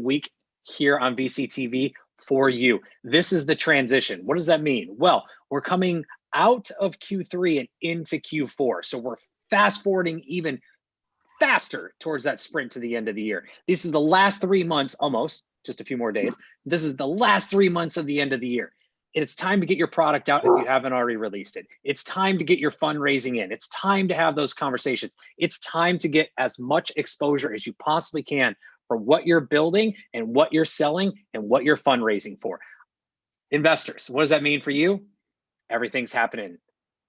week here on VCTV for you. This is the transition. What does that mean? Well, we're coming out of Q3 and into Q4. So we're fast forwarding even faster towards that sprint to the end of the year. This is the last 3 months, almost, just a few more days. This is the last 3 months of the end of the year. It's time to get your product out if you haven't already released it. It's time to get your fundraising in. It's time to have those conversations. It's time to get as much exposure as you possibly can for what you're building and what you're selling and what you're fundraising for. Investors, what does that mean for you? Everything's happening.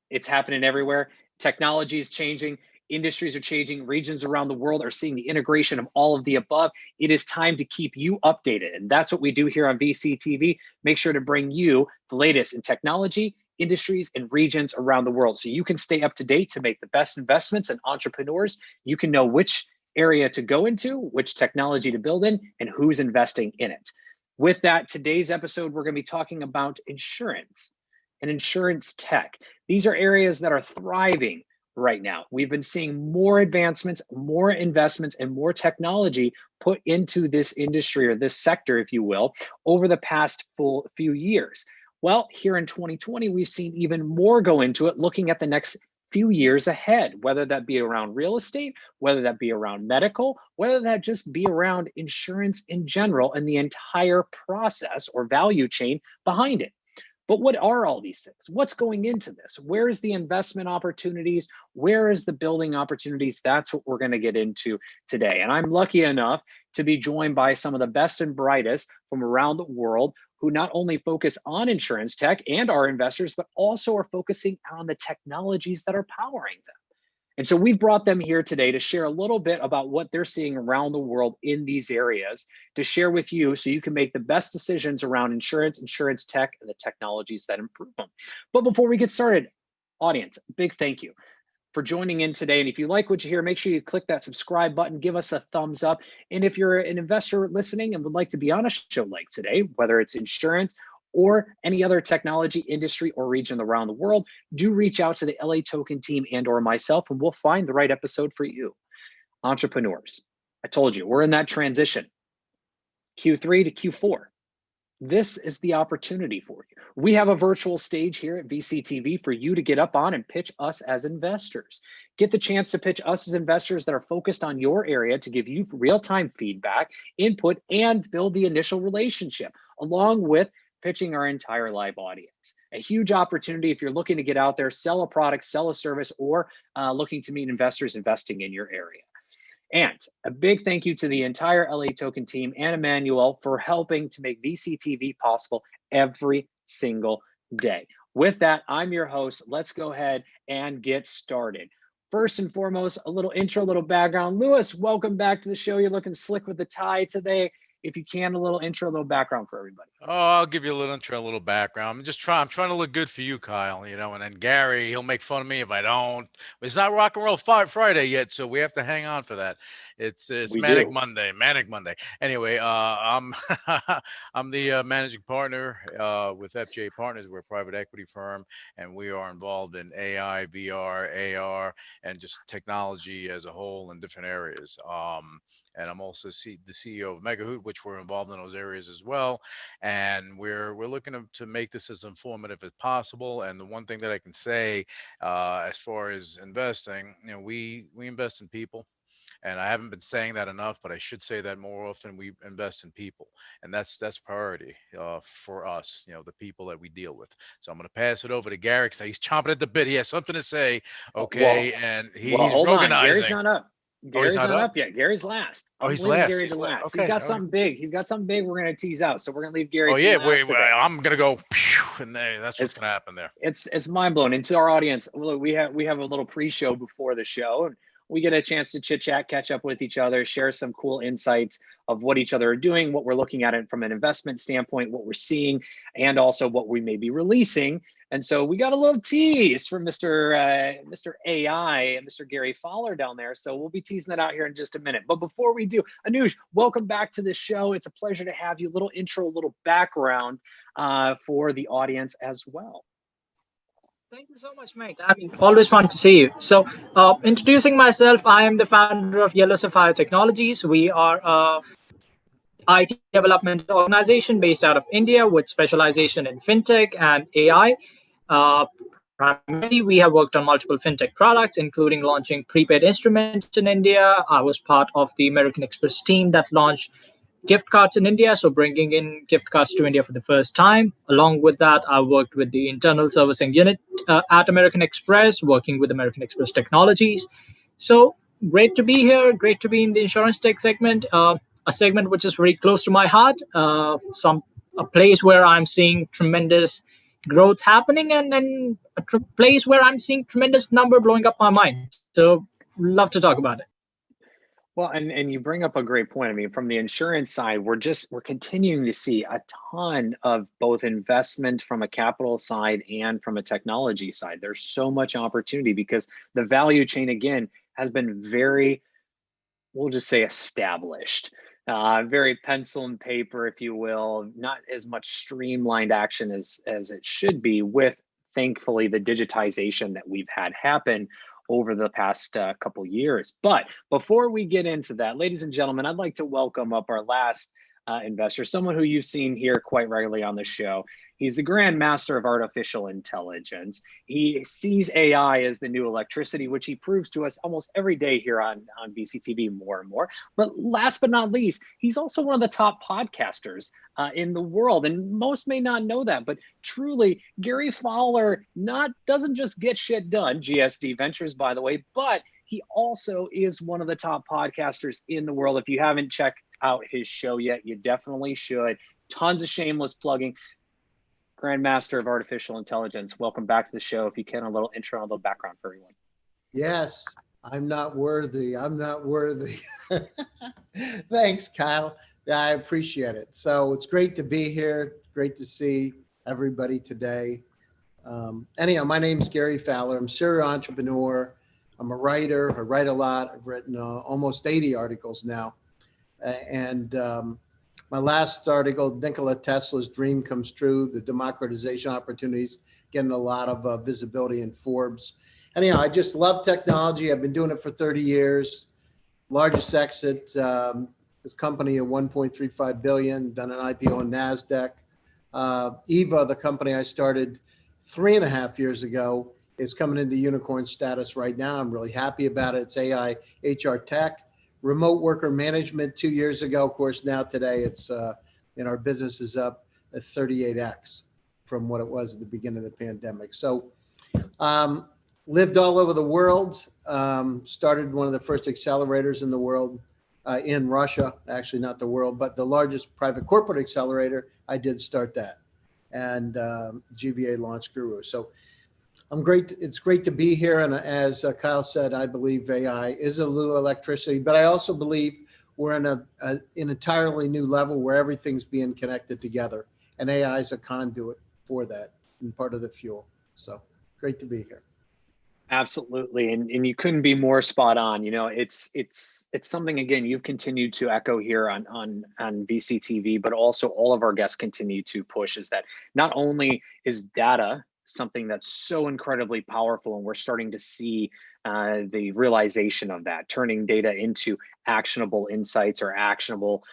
It's happening everywhere. Technology is changing. Industries are changing. Regions around the world are seeing the integration of all of the above. It is time to keep you updated. And that's what we do here on VCTV. Make sure to bring you the latest in technology, industries, and regions around the world so you can stay up to date to make the best investments. And entrepreneurs, you can know which area to go into, which technology to build in, and who's investing in it. With that, today's episode, we're going to be talking about insurance and insurance tech. These are areas that are thriving right now. We've been seeing more advancements, more investments, and more technology put into this industry, or this sector, if you will, over the past few years. Well, here in 2020, we've seen even more go into it, looking at the next few years ahead, whether that be around real estate, whether that be around medical, whether that just be around insurance in general and the entire process or value chain behind it. But what are all these things? What's going into this? Where is the investment opportunities? Where is the building opportunities? That's what we're going to get into today. And I'm lucky enough to be joined by some of the best and brightest from around the world who not only focus on insurance tech and are investors, but also are focusing on the technologies that are powering them. And so we've brought them here today to share a little bit about what they're seeing around the world in these areas, to share with you so you can make the best decisions around insurance tech, and the technologies that improve them. But before we get started, audience, big thank you for joining in today. And if you like what you hear, make sure you click that subscribe button, give us a thumbs up. And if you're an investor listening and would like to be on a show like today, whether it's insurance or any other technology industry or region around the world, do reach out to the LATOKEN team and or myself, and we'll find the right episode for you. Entrepreneurs, I told you, we're in that transition, Q3 to Q4. This is the opportunity for you. We have a virtual stage here at VCTV for you to get up on and pitch us as investors. Get the chance to pitch us as investors that are focused on your area to give you real-time feedback, input, and build the initial relationship, along with pitching our entire live audience. A huge opportunity if you're looking to get out there, sell a product, sell a service, or looking to meet investors investing in your area. And a big thank you to the entire LATOKEN team and Emmanuel for helping to make VCTV possible every single day. With that, I'm your host. Let's go ahead and get started. First and foremost, a little intro, a little background. Lewis, welcome back to the show. You're looking slick with the tie today. If you can, a little intro, a little background for everybody. Oh, I'll give you a little intro, a little background. I'm trying to look good for you, Kyle, and then Gary, he'll make fun of me if I don't. It's not Rock and Roll Friday yet, so we have to hang on for that. It's Manic Monday. Anyway, I'm I'm the managing partner with FJ Partners. We're a private equity firm, and we are involved in AI, VR, AR, and just technology as a whole in different areas. And I'm also the CEO of Megahoot, which we're involved in those areas as well. And we're looking to make this as informative as possible. And the one thing that I can say as far as investing, we invest in people. And I haven't been saying that enough, but I should say that more often. We invest in people, and that's priority for us. The people that we deal with. So I'm going to pass it over to Gary because he's chomping at the bit. He has something to say. Okay, well, and he's hold organizing. On. Gary's not up. Gary's not up yet. Gary's last. Oh, he's last. Gary to last. Okay. He's got something big. He's got something big. We're going to tease out. So we're going to leave Gary. Oh yeah, wait. I'm going to go, and that's what's going to happen there. It's mind blowing. And to our audience, look, we have a little pre-show before the show, and we get a chance to chit chat, catch up with each other, share some cool insights of what each other are doing, what we're looking at it from an investment standpoint, what we're seeing, and also what we may be releasing. And so we got a little tease from Mr. AI and Mr. Gary Fowler down there. So we'll be teasing that out here in just a minute. But before we do, Anuj, welcome back to the show. It's a pleasure to have you. A little intro, a little background for the audience as well. Thank you so much, mate. I mean, always fun to see you. So, introducing myself, I am the founder of Yellow Sapphire Technologies. We are IT development organization based out of India with specialization in fintech and AI. Primarily, we have worked on multiple fintech products, including launching prepaid instruments in India. I was part of the American Express team that launched gift cards in India, so bringing in gift cards to India for the first time. Along with that, I worked with the internal servicing unit at American Express, working with American Express Technologies. So great to be here, great to be in the insurance tech segment, a segment which is very close to my heart, a place where I'm seeing tremendous growth happening, and place where I'm seeing tremendous number blowing up my mind. So love to talk about it. Well, and you bring up a great point. I mean, from the insurance side, we're continuing to see a ton of both investment from a capital side and from a technology side. There's so much opportunity because the value chain again has been very, we'll just say, established. Very pencil and paper, if you will, not as much streamlined action as it should be, with thankfully the digitization that we've had happen over the past couple years. But before we get into that, ladies and gentlemen, I'd like to welcome up our last investor, someone who you've seen here quite regularly on the show. He's the Grand Master of Artificial Intelligence. He sees AI as the new electricity, which he proves to us almost every day here on VCTV more and more. But last but not least, he's also one of the top podcasters in the world. And most may not know that, but truly, Gary Fowler doesn't just get shit done, GSD Ventures, by the way, but he also is one of the top podcasters in the world. If you haven't checked out his show yet, you definitely should. Tons of shameless plugging. Grandmaster of Artificial Intelligence, welcome back to the show. If you can, a little intro, a little background for everyone. Yes, I'm not worthy. I'm not worthy. Thanks, Kyle. Yeah, I appreciate it. So it's great to be here. Great to see everybody today. Anyhow, my name's Gary Fowler. I'm a serial entrepreneur. I'm a writer. I write a lot. I've written almost 80 articles now. My last article, Nikola Tesla's Dream Comes True, the democratization opportunities, getting a lot of visibility in Forbes. Anyhow, I just love technology. I've been doing it for 30 years. Largest exit, this company at 1.35 billion, done an IPO on NASDAQ. Eva, the company I started 3.5 years ago, is coming into unicorn status right now. I'm really happy about it. It's AI HR tech. Remote worker management 2 years ago. Of course, now today it's our business is up at 38x from what it was at the beginning of the pandemic. So lived all over the world, started one of the first accelerators in the world in Russia, actually not the world, but the largest private corporate accelerator. I did start that, and GVA Launch Guru. So it's great to be here. And as Kyle said, I believe AI is a little electricity, but I also believe we're in an entirely new level where everything's being connected together, and AI is a conduit for that and part of the fuel. So great to be here. Absolutely, and you couldn't be more spot on. You know, it's something, again, you've continued to echo here on VCTV, but also all of our guests continue to push, is that not only is data something that's so incredibly powerful, and we're starting to see the realization of that, turning data into actionable insights or actionable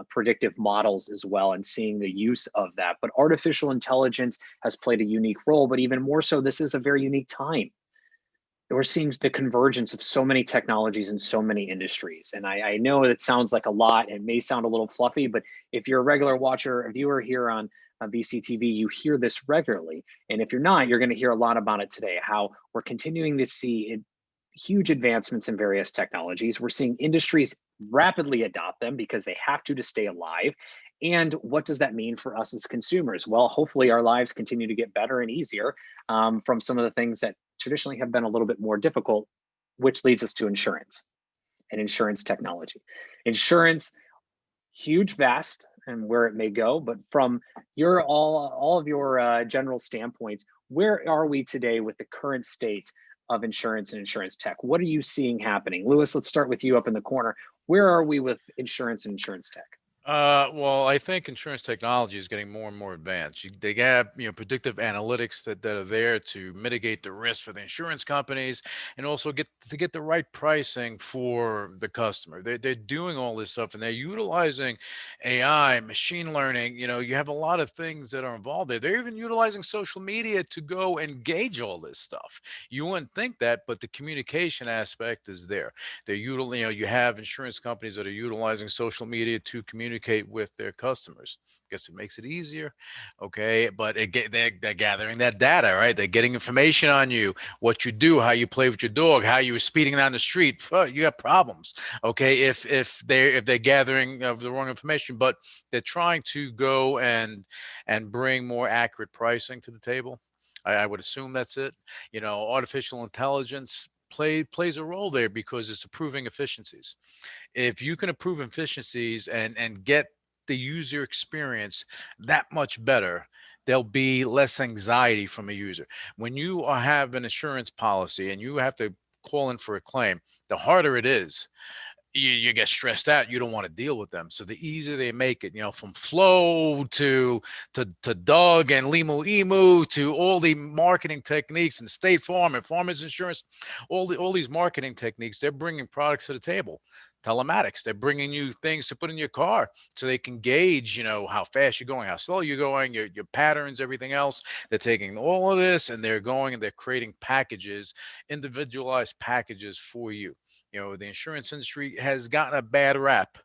predictive models as well, and seeing the use of that. But artificial intelligence has played a unique role, but even more so, this is a very unique time. We're seeing the convergence of so many technologies in so many industries. And I know it sounds like a lot, it may sound a little fluffy, but if you're a regular watcher, a viewer here on VCTV, you hear this regularly. And if you're not, you're going to hear a lot about it today, how we're continuing to see huge advancements in various technologies. We're seeing industries rapidly adopt them because they have to stay alive. And what does that mean for us as consumers? Well, hopefully our lives continue to get better and easier from some of the things that traditionally have been a little bit more difficult, which leads us to insurance and insurance technology. Insurance, huge, vast, and where it may go, but from your all of your general standpoints, where are we today with the current state of insurance and insurance tech? What are you seeing happening? Lewis, let's start with you up in the corner. Where are we with insurance and insurance tech? Well, I think insurance technology is getting more and more advanced. They have, predictive analytics that are there to mitigate the risk for the insurance companies and also get the right pricing for the customer. They're doing all this stuff and they're utilizing AI, machine learning. You have a lot of things that are involved there. They're even utilizing social media to go and gauge all this stuff. You wouldn't think that, but the communication aspect is there. You have insurance companies that are utilizing social media to communicate with their customers. Guess it makes it easier. Okay. But they're gathering that data, right? They're getting information on you, what you do, how you play with your dog, how you were speeding down the street. Oh, you have problems. Okay. If they're gathering of the wrong information, but they're trying to go and bring more accurate pricing to the table. I would assume that's it. Artificial intelligence plays a role there because it's improving efficiencies. If you can improve efficiencies and get the user experience that much better, there'll be less anxiety from a user. When you have an insurance policy and you have to call in for a claim, the harder it is, you get stressed out. You don't want to deal with them. So the easier they make it, from Flow to Doug and Limu Emu to all the marketing techniques and State Farm and Farmers Insurance, all these marketing techniques, they're bringing products to the table. Telematics, they're bringing you things to put in your car so they can gauge, how fast you're going, how slow you're going, your patterns, everything else. They're taking all of this and they're going and they're creating packages, individualized packages for you. The insurance industry has gotten a bad rap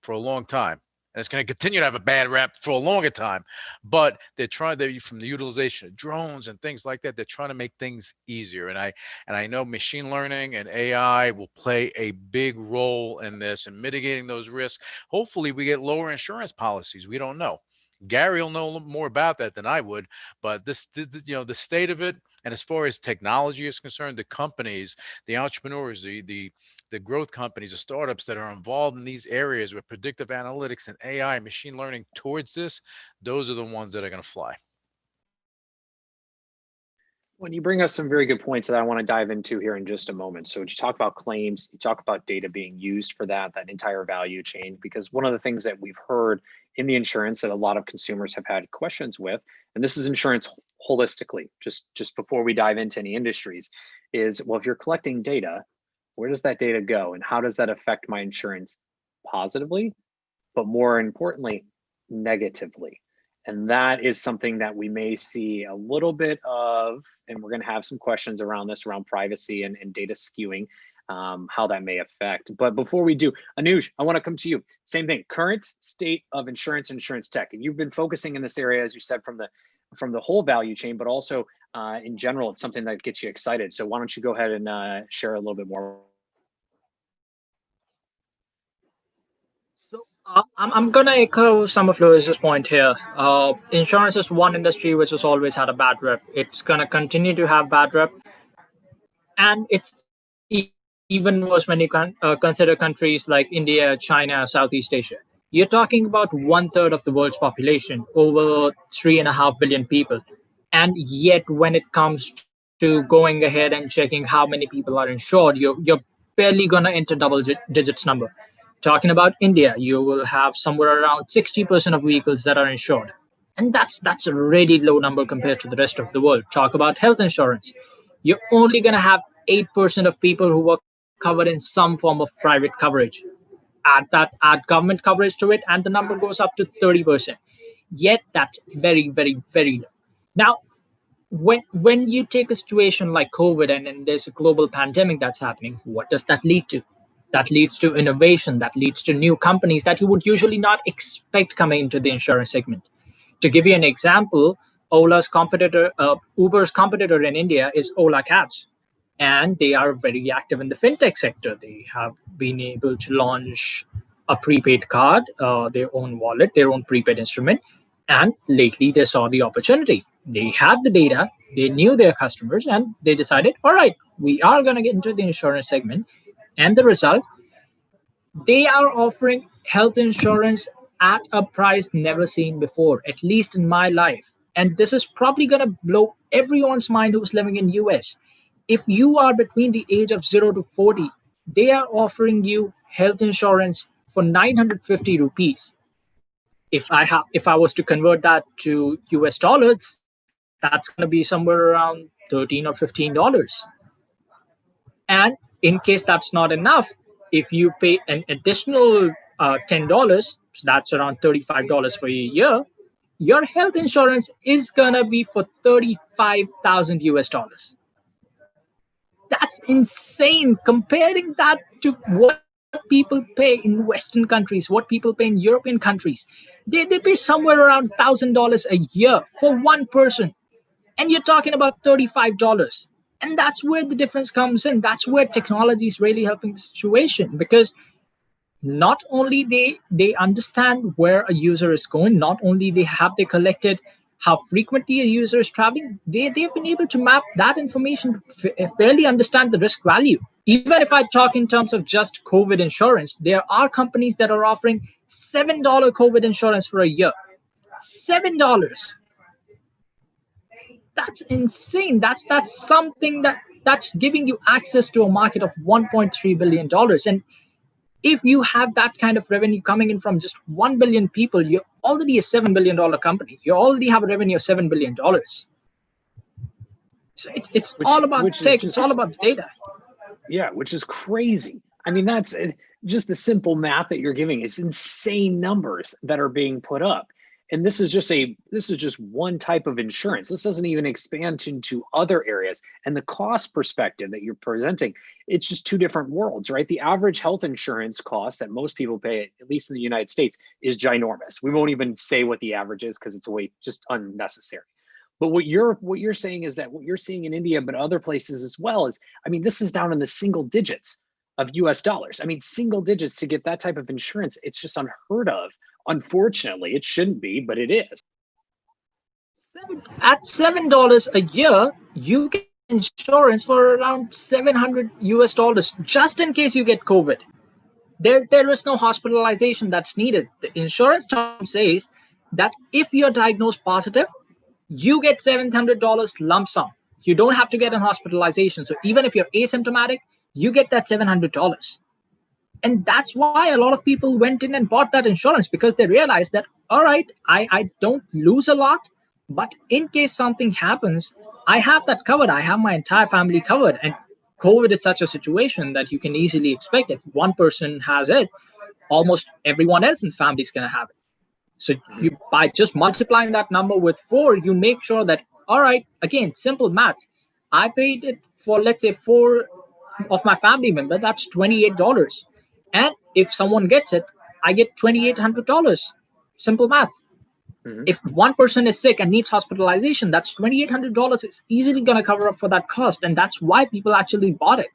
for a long time. And it's going to continue to have a bad rap for a longer time. But they're from the utilization of drones and things like that, they're trying to make things easier. And I know machine learning and AI will play a big role in this and mitigating those risks. Hopefully we get lower insurance policies. We don't know. Gary will know more about that than I would, but the state of it, and as far as technology is concerned, the companies, the entrepreneurs, the growth companies, the startups that are involved in these areas with predictive analytics and AI and machine learning towards this, those are the ones that are going to fly. When you bring up some very good points that I want to dive into here in just a moment. So you talk about claims, you talk about data being used for that entire value chain, because one of the things that we've heard in the insurance that a lot of consumers have had questions with, and this is insurance holistically, just before we dive into any industries, is, well, if you're collecting data, where does that data go and how does that affect my insurance positively, but more importantly, negatively? And that is something that we may see a little bit of, and we're going to have some questions around this, around privacy and data skewing, how that may affect. But before we do, Anuj, I want to come to you. Same thing, current state of insurance tech. And you've been focusing in this area, as you said, from the whole value chain, but also in general, it's something that gets you excited. So why don't you go ahead and share a little bit more? I'm going to echo some of Lewis's point here. Insurance is one industry which has always had a bad rep. It's going to continue to have bad rep. And it's even worse when you consider countries like India, China, Southeast Asia. You're talking about 1/3 of the world's population, over 3.5 billion people. And yet when it comes to going ahead and checking how many people are insured, you're barely going to enter double digits number. Talking about India, you will have somewhere around 60% of vehicles that are insured. And that's a really low number compared to the rest of the world. Talk about health insurance. You're only going to have 8% of people who were covered in some form of private coverage. Add government coverage to it, and the number goes up to 30%. Yet that's very, very, very low. Now, when you take a situation like COVID and there's a global pandemic that's happening, what does that lead to? That leads to innovation, that leads to new companies that you would usually not expect coming into the insurance segment. To give you an example, Uber's competitor in India is Ola Cabs, and they are very active in the fintech sector. They have been able to launch a prepaid card, their own wallet, their own prepaid instrument, and lately they saw the opportunity. They had the data, they knew their customers, and they decided, all right, we are going to get into the insurance segment. And the result, they are offering health insurance at a price never seen before, at least in my life. And this is probably going to blow everyone's mind who's living in US. If you are between the age of 0 to 40, they are offering you health insurance for 950 rupees. If I was to convert that to US dollars, that's going to be somewhere around $13 or $15. And in case that's not enough, if you pay an additional $10, so that's around $35 for a year, your health insurance is gonna be for 35,000 US dollars. That's insane. Comparing that to what people pay in Western countries, what people pay in European countries, they pay somewhere around $1,000 a year for one person, and you're talking about $35. And that's where the difference comes in. That's where technology is really helping the situation, because not only they understand where a user is going, not only they collected how frequently a user is traveling, they've been able to map that information to fairly understand the risk value. Even if I talk in terms of just COVID insurance, there are companies that are offering $7 COVID insurance for a year. $7. That's insane. That's something that's giving you access to a market of $1.3 billion. And if you have that kind of revenue coming in from just 1 billion people, you're already a $7 billion company. You already have a revenue of $7 billion. So it's all about tech. It's all about the data. Yeah, which is crazy. I mean, that's just the simple math that you're giving. It's insane numbers that are being put up. And this is just one type of insurance. This doesn't even expand into other areas. And the cost perspective that you're presenting, it's just two different worlds, right? The average health insurance cost that most people pay, at least in the United States, is ginormous. We won't even say what the average is because it's way just unnecessary. But what you're saying is that what you're seeing in India, but other places as well, is, I mean, this is down in the single digits of US dollars. I mean, single digits to get that type of insurance, it's just unheard of. Unfortunately, it shouldn't be, but it is. At $7 a year, you get insurance for around 700 US dollars just in case you get COVID. There is no hospitalization that's needed. The insurance term says that if you're diagnosed positive, you get $700 lump sum. You don't have to get a hospitalization. So even if you're asymptomatic, you get that $700. And that's why a lot of people went in and bought that insurance, because they realized that, all right, I don't lose a lot, but in case something happens, I have that covered. I have my entire family covered. And COVID is such a situation that you can easily expect if one person has it, almost everyone else in the family is going to have it. So you, by just multiplying that number with 4, you make sure that, all right, again, simple math. I paid it for, let's say, 4 of my family member, that's $28. And if someone gets it, I get $2,800. Simple math. Mm-hmm. If one person is sick and needs hospitalization, that's $2,800. It's easily going to cover up for that cost. And that's why people actually bought it.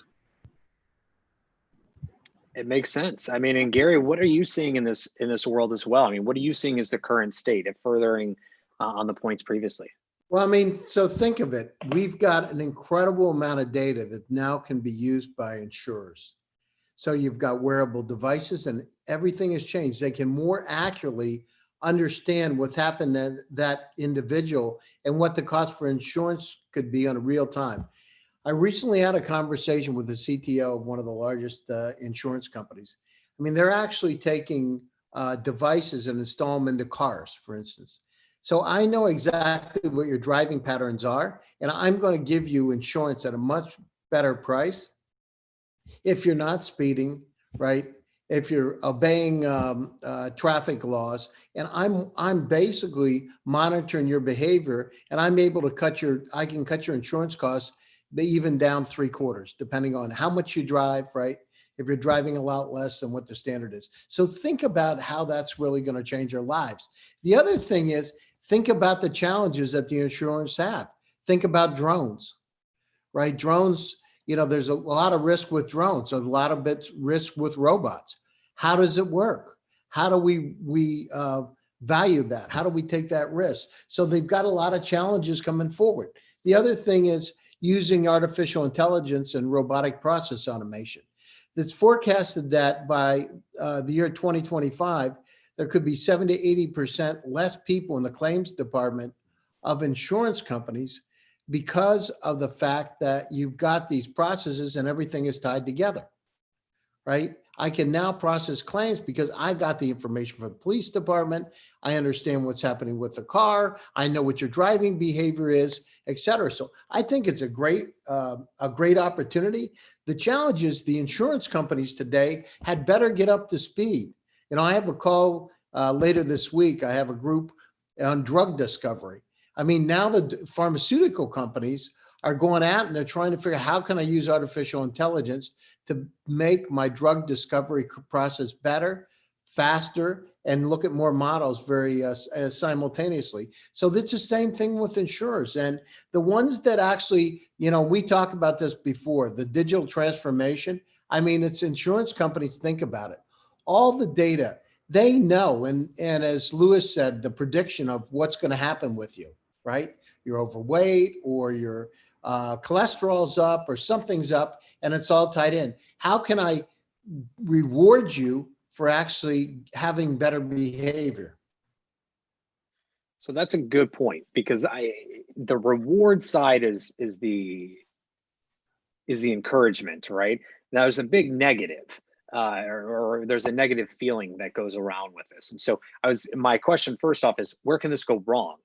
It makes sense. I mean, and Gary, what are you seeing in this world as well? I mean, what are you seeing as the current state of furthering on the points previously? Well, I mean, so think of it. We've got an incredible amount of data that now can be used by insurers. So you've got wearable devices and everything has changed. They can more accurately understand what's happened to that individual and what the cost for insurance could be on a real time. I recently had a conversation with the CTO of one of the largest insurance companies. I mean, they're actually taking devices and install them into cars, for instance. So I know exactly what your driving patterns are, and I'm going to give you insurance at a much better price if you're not speeding, right? If you're obeying traffic laws, and I'm basically monitoring your behavior, and I'm able to I can cut your insurance costs even down 3/4, depending on how much you drive, right? If you're driving a lot less than what the standard is. So think about how that's really going to change your lives. The other thing is, think about the challenges that the insurance have. Think about drones, right? Drones, you know, there's a lot of risk with drones, a lot of risk with robots. How does it work? How do we value that? How do we take that risk? So they've got a lot of challenges coming forward. The other thing is using artificial intelligence and robotic process automation. It's forecasted that by the year 2025, there could be 70 to 80% less people in the claims department of insurance companies because of the fact that you've got these processes and everything is tied together, right? I can now process claims because I got the information from the police department. I understand what's happening with the car. I know what your driving behavior is, et cetera. So I think it's a great opportunity. The challenge is the insurance companies today had better get up to speed. You know, I have a call later this week. I have a group on drug discovery. I mean, now the pharmaceutical companies are going out and they're trying to figure out how can I use artificial intelligence to make my drug discovery process better, faster, and look at more models very simultaneously. So it's the same thing with insurers. And the ones that actually, you know, we talked about this before, the digital transformation. I mean, it's insurance companies think about it. All the data they know. And as Lewis said, the prediction of what's going to happen with you, right? You're overweight or your cholesterol's up or something's up and it's all tied in. How can I reward you for actually having better behavior? So that's a good point, because the reward side is the encouragement, right? Now there's a big negative, or there's a negative feeling that goes around with this. And so my question first off is, where can this go wrong,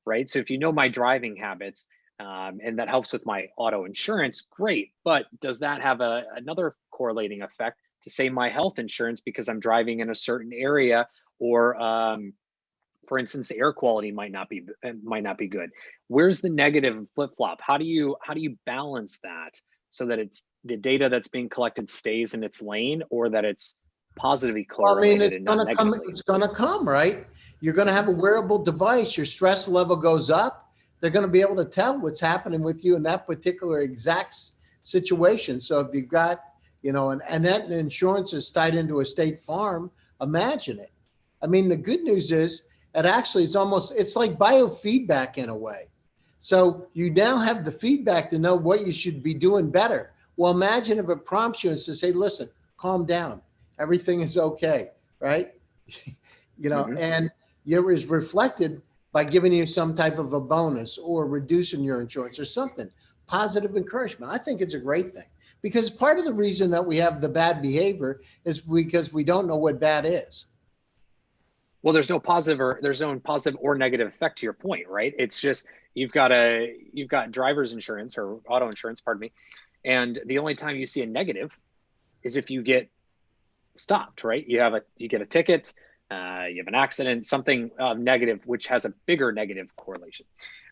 right? So if you know my driving habits, and that helps with my auto insurance, great. But does that have another correlating effect to, say, my health insurance because I'm driving in a certain area, or for instance, the air quality might not be good? Where's the negative flip flop? How do you balance that so that it's the data that's being collected stays in its lane, or that it's positively correlated? Well, I mean, it's gonna come, right? You're gonna have a wearable device. Your stress level goes up. They're going to be able to tell what's happening with you in that particular exact situation. So if you've got, you know, and that insurance is tied into a state farm, imagine it. I mean, the good news is it actually it's like biofeedback in a way. So you now have the feedback to know what you should be doing better. Well, imagine if it prompts you and says, hey, listen, calm down. Everything is okay, right? You know, and it was reflected by giving you some type of a bonus or reducing your insurance or something. Positive encouragement. I think it's a great thing, because part of the reason that we have the bad behavior is because we don't know what bad is. Well, there's no positive or negative effect to your point, right? It's just you've got driver's insurance or auto insurance, pardon me, and the only time you see a negative is if you get stopped, right? You get a ticket. You have an accident, something negative, which has a bigger negative correlation.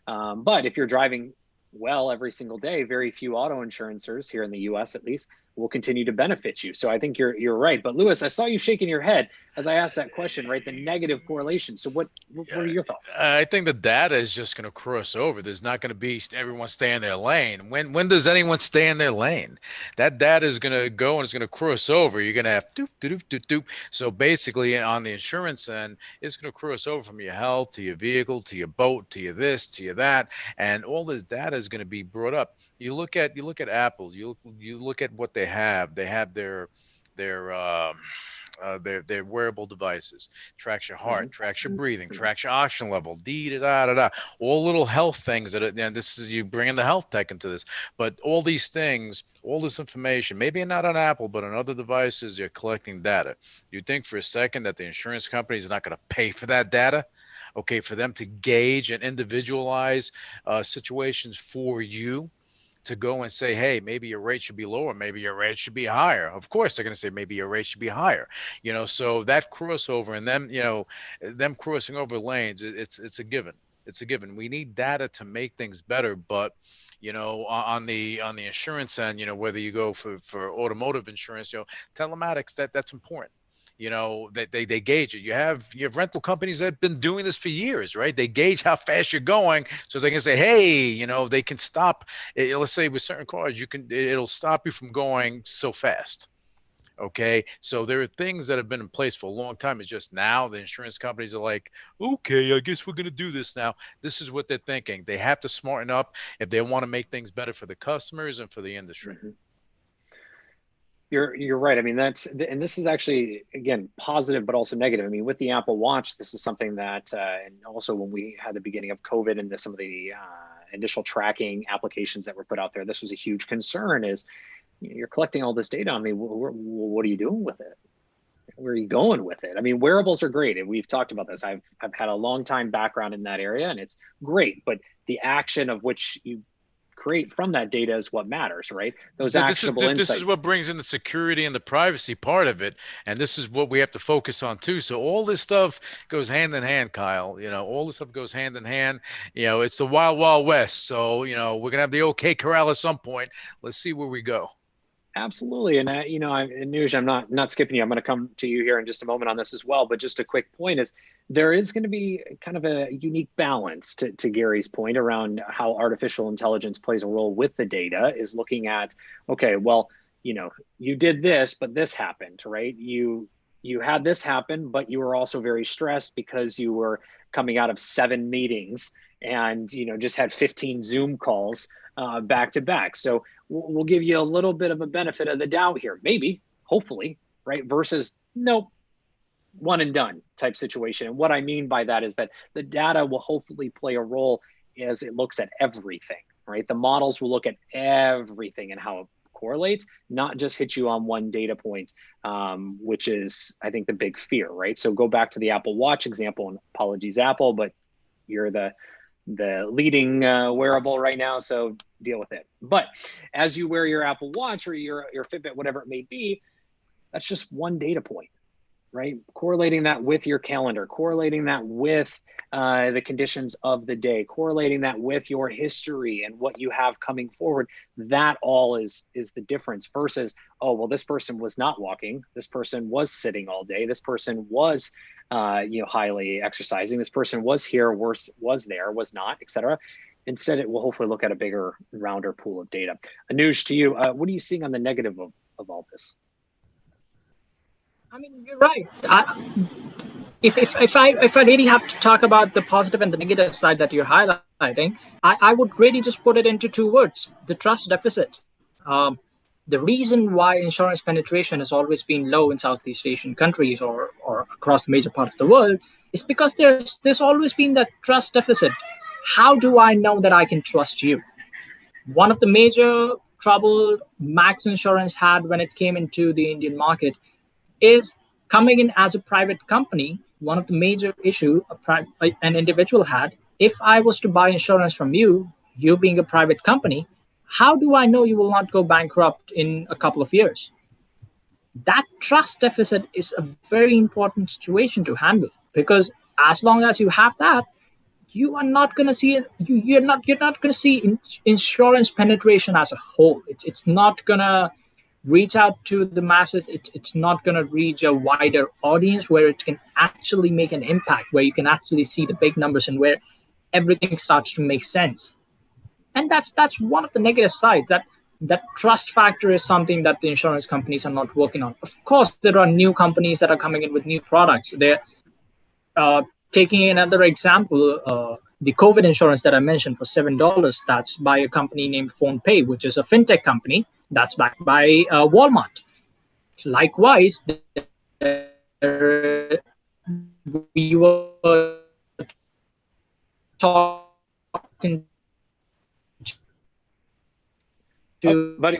But if you're driving well every single day, very few auto insurances here in the US at least will continue to benefit you. So I think you're right. But Lewis, I saw you shaking your head as I asked that question, right? The negative correlation. So what are your thoughts? I think the data is just going to cross over. There's not going to be everyone stay in their lane. When does anyone stay in their lane? That data is going to go and it's going to cross over. You're going to have doop, doop, doop, doop. So basically on the insurance end, it's going to cross over from your health to your vehicle, to your boat, to your this, to your that. And all this data is going to be brought up. You look at Apple, you look at what they have. They have their wearable devices, tracks your heart, tracks your breathing, tracks your oxygen level, all little health things that and this is you bringing the health tech into this, but all these things, all this information, maybe not on Apple, but on other devices, you're collecting data. You think for a second that the insurance company is not going to pay for that data? Okay, for them to gauge and individualize situations for you, to go and say, hey, maybe your rate should be lower, maybe your rate should be higher. Of course, they're going to say maybe your rate should be higher. You know, so that crossover and them, you know, them crossing over lanes, it's a given. It's a given. We need data to make things better, but you know, on the insurance end, you know, whether you go for automotive insurance, you know, telematics, that's important. You know, that they gauge it. You have rental companies that have been doing this for years, right? They gauge how fast you're going, so they can say, hey, you know, they can stop. Let's say with certain cars, it'll stop you from going so fast. Okay, so there are things that have been in place for a long time. It's just now the insurance companies are like, okay, I guess we're going to do this now. This is what they're thinking. They have to smarten up if they want to make things better for the customers and for the industry. You're right. I mean, and this is actually, again, positive, but also negative. I mean, with the Apple Watch, this is something that, and also when we had the beginning of COVID and some of the initial tracking applications that were put out there, this was a huge concern, is you're collecting all this data on me. What are you doing with it? Where are you going with it? I mean, wearables are great, and we've talked about this. I've had a long time background in that area, and it's great. But the action of which you create from that data is what matters, right? Those actionable insights. This is what brings in the security and the privacy part of it, and this is what we have to focus on too. So all this stuff goes hand in hand, Kyle. You know, all this stuff goes hand in hand. You know, it's the wild, wild west. So you know, we're gonna have the OK corral at some point. Let's see where we go. Absolutely. And you know, Anuj, I'm not skipping you. I'm going to come to you here in just a moment on this as well. But just a quick point is there is going to be kind of a unique balance to Gary's point around how artificial intelligence plays a role with the data, is looking at, okay, well, you know, you did this, but this happened, right? You had this happen, but you were also very stressed because you were coming out of 7 meetings and, you know, just had 15 Zoom calls back to back. So we'll give you a little bit of a benefit of the doubt here, maybe, hopefully, right? Versus nope, one and done type situation. And what I mean by that is that the data will hopefully play a role as it looks at everything, right? The models will look at everything and how it correlates, not just hit you on one data point, which is, I think, the big fear, right? So go back to the Apple Watch example, and apologies, Apple, but you're the leading wearable right now, so deal with it. But as you wear your Apple Watch or your Fitbit, whatever it may be, that's just one data point, right? Correlating that with your calendar, correlating that with the conditions of the day, correlating that with your history and what you have coming forward, that all is the difference versus, oh, well, this person was not walking, this person was sitting all day, this person was highly exercising, this person was here, was there, was not, etc. Instead, it will hopefully look at a bigger, rounder pool of data. Anuj, to you, what are you seeing on the negative of all this? I mean, you're right. If I really have to talk about the positive and the negative side that you're highlighting, I would really just put it into 2 words: the trust deficit. The reason why insurance penetration has always been low in Southeast Asian countries or across the major parts of the world is because there's always been that trust deficit. How do I know that I can trust you? One of the major trouble Max Insurance had when it came into the Indian market is coming in as a private company. One of the major issue an individual had, if I was to buy insurance from you being a private company, how do I know you will not go bankrupt in a couple of years? That trust deficit is a very important situation to handle, because as long as you have that, you are not going to see it. You're not going to see insurance penetration as a whole. It's not going to reach out to the masses. It's not going to reach a wider audience where it can actually make an impact, where you can actually see the big numbers and where everything starts to make sense. And that's one of the negative sides, that trust factor is something that the insurance companies are not working on. Of course, there are new companies that are coming in with new products. They're taking another example, the COVID insurance that I mentioned for $7, that's by a company named PhonePe, which is a fintech company that's backed by Walmart. Likewise, we were talking to buddy,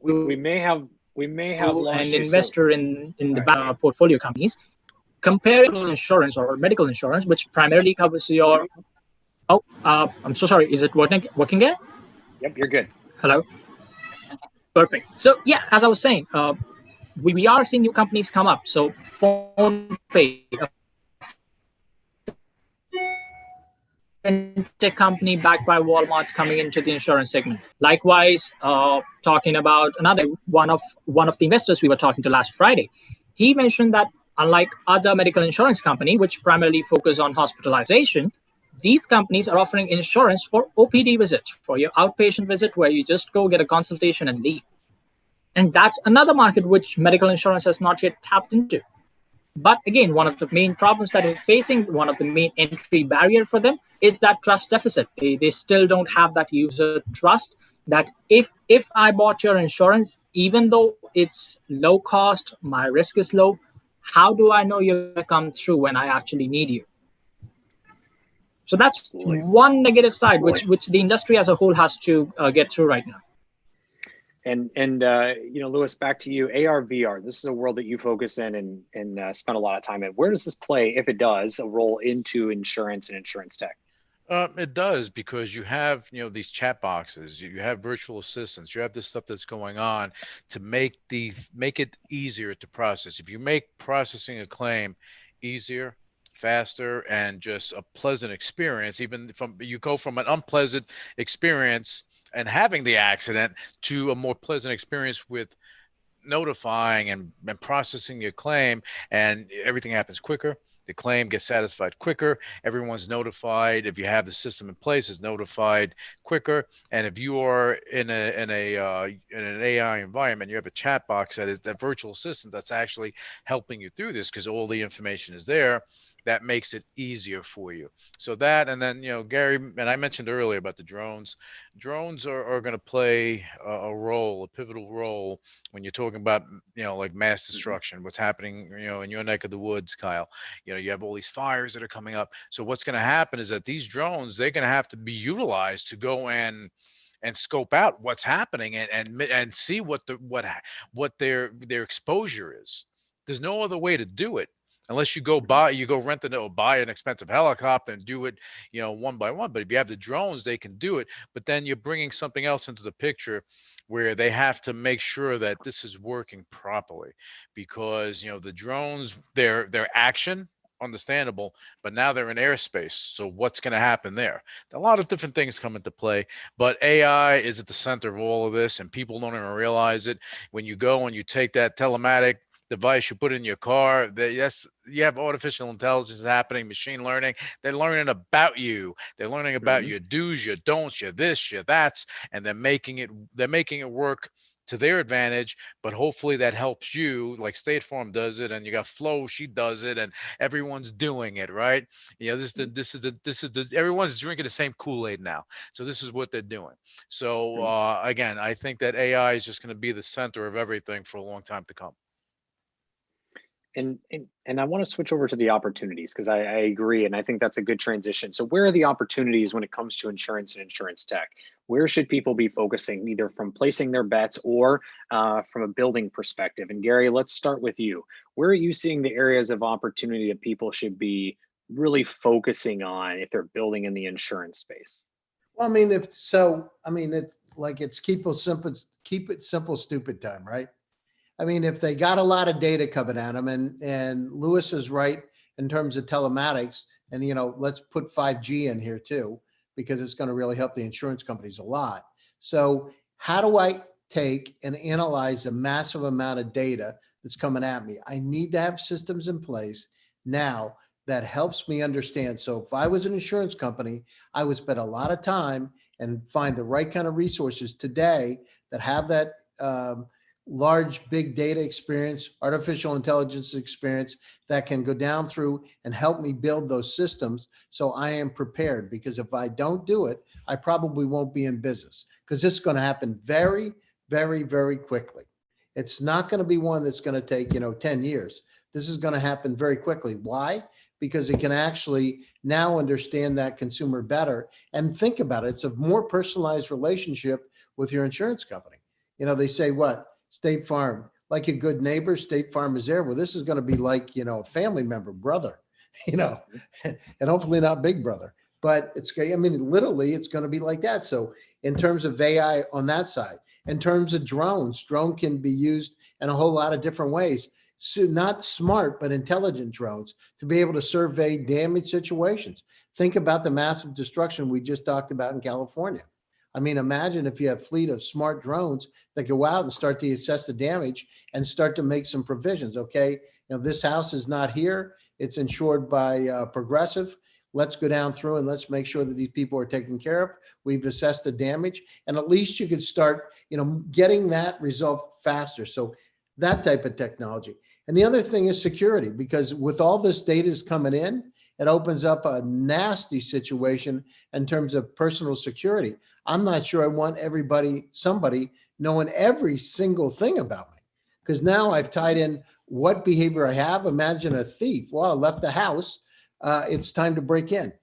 we may have lost an investor in the portfolio companies, comparing insurance or medical insurance, which primarily covers your. Oh, I'm so sorry. Is it working again? Yep, you're good. Hello. Perfect. So yeah, as I was saying, we are seeing new companies come up. So PhonePe, fintech company backed by Walmart, coming into the insurance segment. Likewise, talking about another one of the investors we were talking to last Friday, he mentioned that unlike other medical insurance company, which primarily focus on hospitalization, these companies are offering insurance for OPD visit, for your outpatient visit, where you just go get a consultation and leave. And that's another market which medical insurance has not yet tapped into. But again, one of the main problems that they're facing, one of the main entry barrier for them, is that trust deficit. They still don't have that user trust that if I bought your insurance, even though it's low cost, my risk is low, how do I know you're going to come through when I actually need you? So that's one negative side, which the industry as a whole has to get through right now. Lewis, back to you. AR, VR. This is a world that you focus in and spend a lot of time in. Where does this play, if it does, a role into insurance and insurance tech? It does, because you have, these chat boxes, you have virtual assistants, you have this stuff that's going on to make it easier to process. If you make processing a claim easier, faster, and just a pleasant experience, even from you go from an unpleasant experience and having the accident to a more pleasant experience with notifying and processing your claim, and everything happens quicker. The claim gets satisfied quicker. Everyone's notified. If you have the system in place, is notified quicker. And if you are in an AI environment, you have a chat box that is that virtual assistant that's actually helping you through this, because all the information is there. That makes it easier for you. So that, and then, Gary, and I mentioned earlier about the drones. Drones are going to play a pivotal role when you're talking about, like mass destruction, what's happening, in your neck of the woods, Kyle. You have all these fires that are coming up. So what's going to happen is that these drones, they're going to have to be utilized to go and scope out what's happening and see what their exposure is. There's no other way to do it unless you go rent or buy an expensive helicopter and do it, one by one. But if you have the drones, they can do it. But then you're bringing something else into the picture where they have to make sure that this is working properly, because, the drones, their action, understandable, but now they're in airspace. So what's going to happen there? A lot of different things come into play, but AI is at the center of all of this, and people don't even realize it. When you go and you take that telematic device, you put in your car, yes, you have artificial intelligence happening, machine learning. They're learning about you. They're learning about your do's, your don'ts, your this, your that's, and they're making it work to their advantage. But hopefully that helps you, like State Farm does it, and you got Flo, she does it, and everyone's doing it, right? Everyone's drinking the same Kool-Aid now. So this is what they're doing. So again, I think that AI is just going to be the center of everything for a long time to come. And I want to switch over to the opportunities, because I agree, and I think that's a good transition. So where are the opportunities when it comes to insurance and insurance tech? Where should people be focusing, either from placing their bets or from a building perspective? And Gary, let's start with you. Where are you seeing the areas of opportunity that people should be really focusing on if they're building in the insurance space? Well, it's like it's keep it simple, stupid time, right? If they got a lot of data coming at them, and Lewis is right in terms of telematics, and, let's put 5G in here too, because it's going to really help the insurance companies a lot. So how do I take and analyze a massive amount of data that's coming at me? I need to have systems in place now that helps me understand. So if I was an insurance company, I would spend a lot of time and find the right kind of resources today that have that, large big data experience, artificial intelligence experience that can go down through and help me build those systems, so I am prepared. Because if I don't do it, I probably won't be in business, because this is going to happen very, very, very quickly. It's not going to be one that's going to take 10 years. This is going to happen very quickly. Why? Because it can actually now understand that consumer better. And think about it, it's a more personalized relationship with your insurance company. They say, what? State Farm, like a good neighbor, State Farm is there. Well, this is going to be like, a family member, brother, and hopefully not big brother, but literally it's going to be like that. So in terms of AI on that side, in terms of drone can be used in a whole lot of different ways. So not smart, but intelligent drones to be able to survey damage situations. Think about the massive destruction we just talked about in California. Imagine if you have a fleet of smart drones that go out and start to assess the damage and start to make some provisions. Okay, this house is not here. It's insured by Progressive. Let's go down through and let's make sure that these people are taken care of. We've assessed the damage, and at least you could start, getting that result faster. So that type of technology. And the other thing is security, because with all this data is coming in, it opens up a nasty situation in terms of personal security. I'm not sure I want somebody knowing every single thing about me, because now I've tied in what behavior I have. Imagine a thief. Well, I left the house. It's time to break in.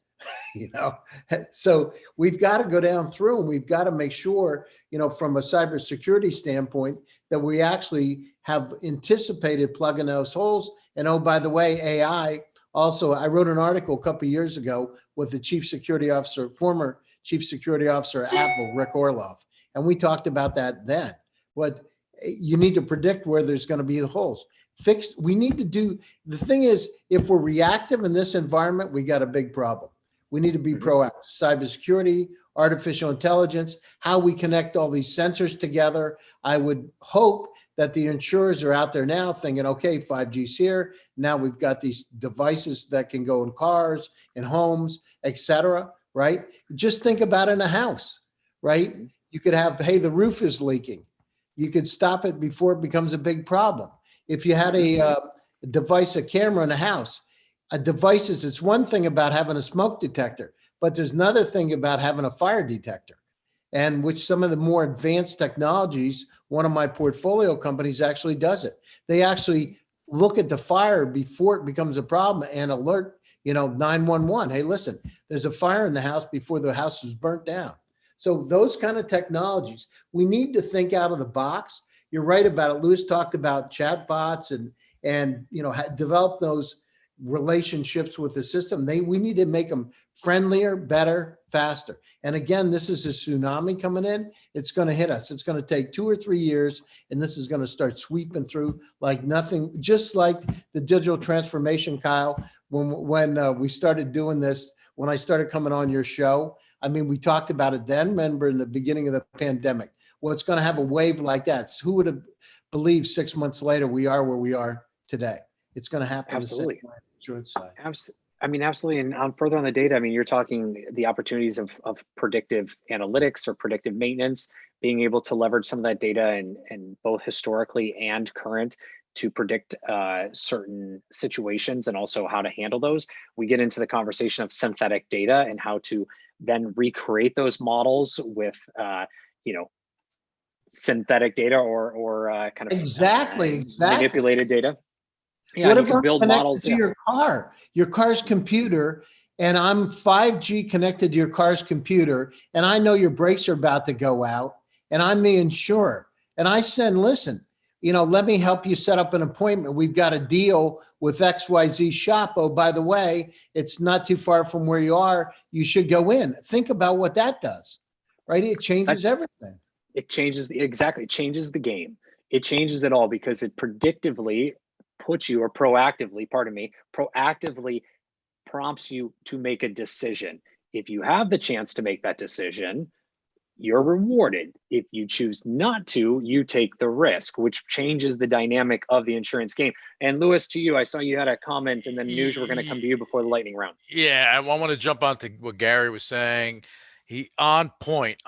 you know. So we've got to go down through and we've got to make sure, you know, from a cybersecurity standpoint, that we actually have anticipated plugging those holes. And oh, by the way, AI also, I wrote an article a couple of years ago with the chief security officer, former chief security officer at Apple, Rick Orloff, and we talked about that then. What you need to predict where there's going to be the holes. Fixed. We need to do, the thing is, if we're reactive in this environment, we got a big problem. We need to be proactive. Cybersecurity, artificial intelligence, how we connect all these sensors together. I would hope that the insurers are out there now thinking, okay, 5G's here. Now we've got these devices that can go in cars, in homes, etc. Right? Just think about in a house, right? You could have, hey, the roof is leaking. You could stop it before it becomes a big problem. If you had a device, a camera in a house, a device is, it's one thing about having a smoke detector, but there's another thing about having a fire detector, and which some of the more advanced technologies, one of my portfolio companies actually does it. They actually look at the fire before it becomes a problem and alert, you know, 911. Hey, listen, there's a fire in the house before the house was burnt down. So those kind of technologies, we need to think out of the box. You're right about it. Lewis talked about chatbots and you know, develop those relationships with the system. We need to make them friendlier, better, faster. And again, this is a tsunami coming in. It's going to hit us. It's going to take 2 or 3 years, and this is going to start sweeping through like nothing, just like the digital transformation, Kyle, when we started doing this, when I started coming on your show. I mean, we talked about it then, remember, in the beginning of the pandemic. Well, it's going to have a wave like that. So who would have believed 6 months later we are where we are today? It's going to happen. Absolutely. The insurance side. I mean, absolutely. And further on the data, I mean, you're talking the opportunities of predictive analytics or predictive maintenance, being able to leverage some of that data and both historically and current to predict certain situations and also how to handle those. We get into the conversation of synthetic data and how to then recreate those models with, you know, synthetic data or kind of exactly manipulated data. Yeah, what you if can I'm build connected models to your car's computer, and I'm 5G connected to your car's computer, and I know your brakes are about to go out, and I'm the insurer, and I send, listen, you know, let me help you set up an appointment. We've got a deal with XYZ shop. Oh, by the way, it's not too far from where you are. You should go in. Think about what that does, right? It changes everything. It changes it changes the game. It changes it all because it predictively puts you, or proactively, pardon me, proactively prompts you to make a decision. If you have the chance to make that decision, you're rewarded. If you choose not to, you take the risk, which changes the dynamic of the insurance game. And Lewis, to you, I saw you had a comment, and then Nuge, we're going to come to you before the lightning round. Yeah, I want to jump on to what Gary was saying. He on point.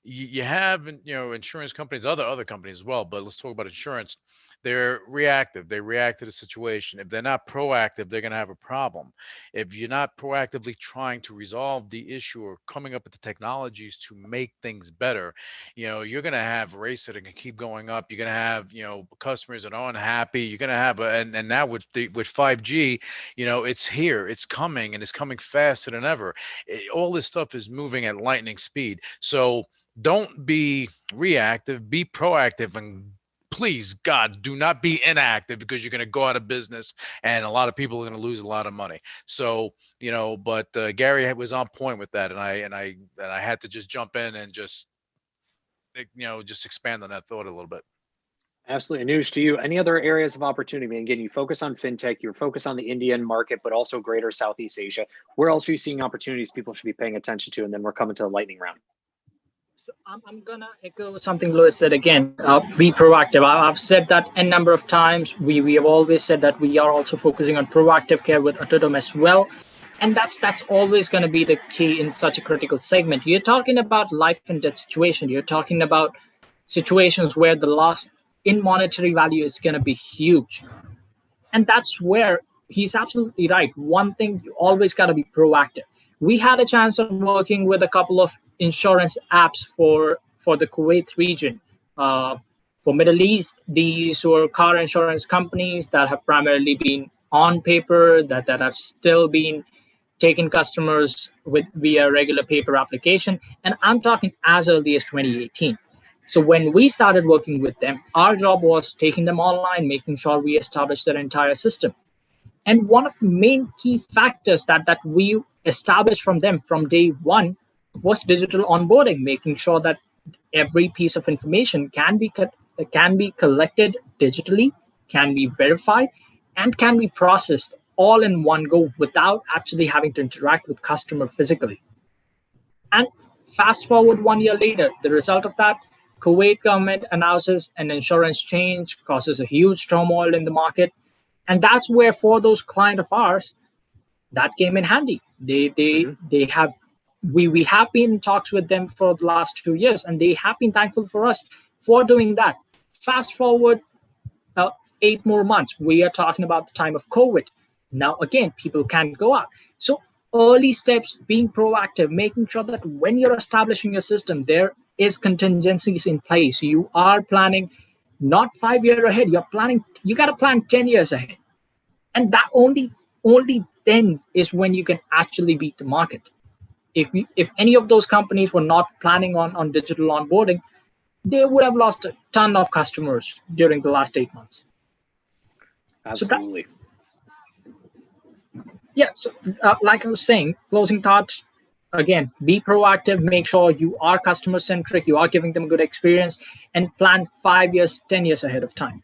You have, you know, insurance companies, other companies as well, but let's talk about insurance. They're reactive. They react to the situation. If they're not proactive, they're going to have a problem. If you're not proactively trying to resolve the issue or coming up with the technologies to make things better, you know, you're going to have rates that are going to keep going up. You're going to have, you know, customers that are unhappy. You're going to have, and now with 5G, you know, it's here, it's coming, and it's coming faster than ever. All this stuff is moving at lightning speed. So don't be reactive, be proactive, and please, God, do not be inactive, because you're going to go out of business and a lot of people are going to lose a lot of money. So, you know, but Gary was on point with that. And I had to just jump in and just, you know, just expand on that thought a little bit. Absolutely. Anuj, to you, any other areas of opportunity? And again, you focus on fintech, you're focused on the Indian market, but also greater Southeast Asia. Where else are you seeing opportunities people should be paying attention to? And then we're coming to the lightning round. So I'm going to echo something Lewis said again, be proactive. I've said that a number of times. We have always said that we are also focusing on proactive care with Autodom as well. And that's always going to be the key in such a critical segment. You're talking about life and death situation. You're talking about situations where the loss in monetary value is going to be huge. And that's where he's absolutely right. One thing, you always got to be proactive. We had a chance of working with a couple of insurance apps for the Kuwait region. For Middle East, these were car insurance companies that have primarily been on paper, that have still been taken customers with via regular paper application, and I'm talking as early as 2018. So when we started working with them, our job was taking them online, making sure we established their entire system. And one of the main key factors that we established from them from day one was digital onboarding, making sure that every piece of information can be collected digitally, can be verified, and can be processed all in one go without actually having to interact with customer physically. And fast forward 1 year later, the result of that, Kuwait government announces an insurance change, causes a huge turmoil in the market. And that's where for those client of ours, that came in handy. They have we have been in talks with them for the last 2 years, and they have been thankful for us for doing that. Fast forward 8 more months, we are talking about the time of COVID. Now again, people can't go out. So early steps, being proactive, making sure that when you're establishing your system, there is contingencies in place. You are planning not 5 years ahead. You got to plan 10 years ahead. And that only then is when you can actually beat the market. If any of those companies were not planning on digital onboarding, they would have lost a ton of customers during the last 8 months. Absolutely. So like I was saying, closing thoughts, again, be proactive, make sure you are customer centric, you are giving them a good experience, and plan 5 years, 10 years ahead of time.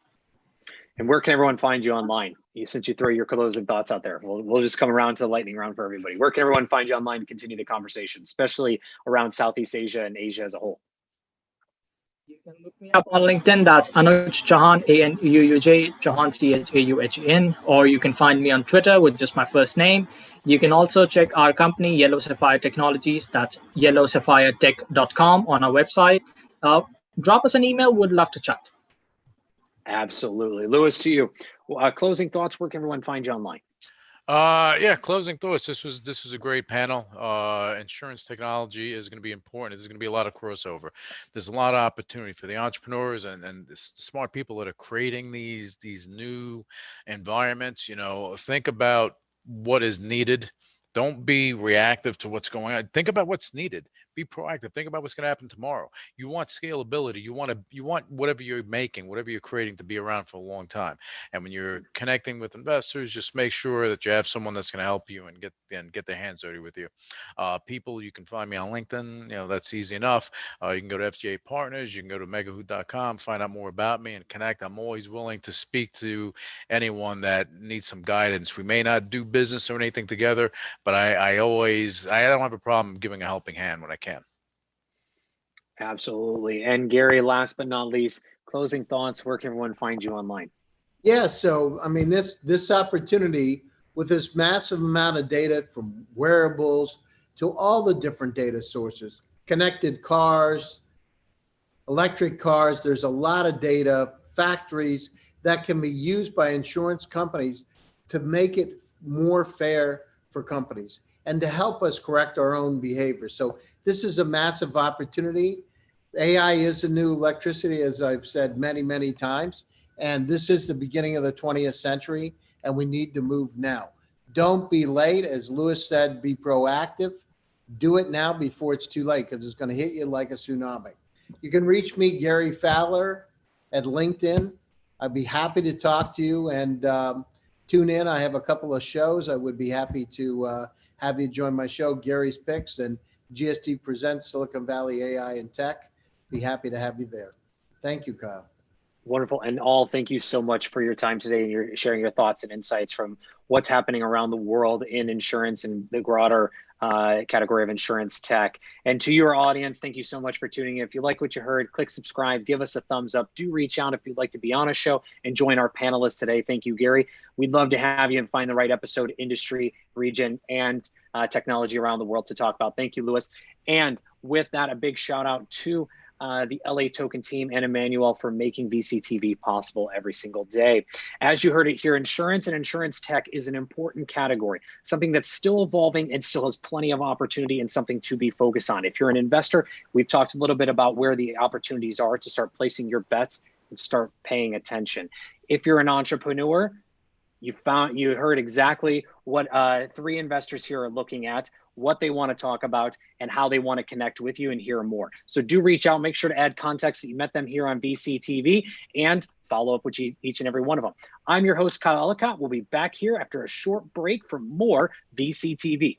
And where can everyone find you online? Since you throw your closing thoughts out there, we'll just come around to the lightning round for everybody. Where can everyone find you online to continue the conversation, especially around Southeast Asia and Asia as a whole? You can look me up on LinkedIn. That's Anuj Chauhan, ANUUJ, Chauhan, CHAUHAN, or you can find me on Twitter with just my first name. You can also check our company, Yellow Sapphire Technologies. That's yellowsapphiretech.com on our website. Drop us an email. Would love to chat. Absolutely. Lewis, to you. Closing thoughts, where can everyone find you online? Closing thoughts. This was a great panel. Insurance technology is going to be important. There's going to be a lot of crossover. There's a lot of opportunity for the entrepreneurs and the smart people that are creating these new environments. Think about what is needed. Don't be reactive to what's going on. Think about what's needed. Be proactive. Think about what's going to happen tomorrow. You want scalability. You want whatever you're making, whatever you're creating to be around for a long time. And when you're connecting with investors, just make sure that you have someone that's going to help you and get their hands dirty with you. People, you can find me on LinkedIn. That's easy enough. You can go to FGA Partners. You can go to megahoot.com, find out more about me and connect. I'm always willing to speak to anyone that needs some guidance. We may not do business or anything together, but I don't have a problem giving a helping hand when I can. Absolutely. And Gary, last but not least, closing thoughts, where can everyone find you online? Yeah, so I mean, this opportunity with this massive amount of data from wearables to all the different data sources, connected cars, electric cars, there's a lot of data, factories that can be used by insurance companies to make it more fair for companies and to help us correct our own behavior. So this is a massive opportunity. AI is the new electricity, as I've said many, many times. And this is the beginning of the 20th century, and we need to move now. Don't be late. As Lewis said, be proactive. Do it now before it's too late, because it's going to hit you like a tsunami. You can reach me, Gary Fowler, at LinkedIn. I'd be happy to talk to you and tune in. I have a couple of shows. I would be happy to have you join my show, Gary's Picks, and GST Presents Silicon Valley AI and Tech. Be happy to have you there. Thank you, Kyle. Wonderful. And all, thank you so much for your time today and your sharing your thoughts and insights from what's happening around the world in insurance and the broader category of insurance tech. And to your audience, thank you so much for tuning in. If you like what you heard, click subscribe, give us a thumbs up. Do reach out if you'd like to be on a show and join our panelists today. Thank you, Gary. We'd love to have you and find the right episode, industry, region, and technology around the world to talk about. Thank you, Lewis. And with that, a big shout out to the LATOKEN team and Emmanuel for making VCTV possible every single day. As you heard it here, insurance and insurance tech is an important category, something that's still evolving and still has plenty of opportunity and something to be focused on. If you're an investor, we've talked a little bit about where the opportunities are to start placing your bets and start paying attention. If you're an entrepreneur, you heard exactly what three investors here are looking at, what they want to talk about, and how they want to connect with you and hear more. So do reach out. Make sure to add context that you met them here on VCTV and follow up with each and every one of them. I'm your host, Kyle Ellicott. We'll be back here after a short break for more VCTV.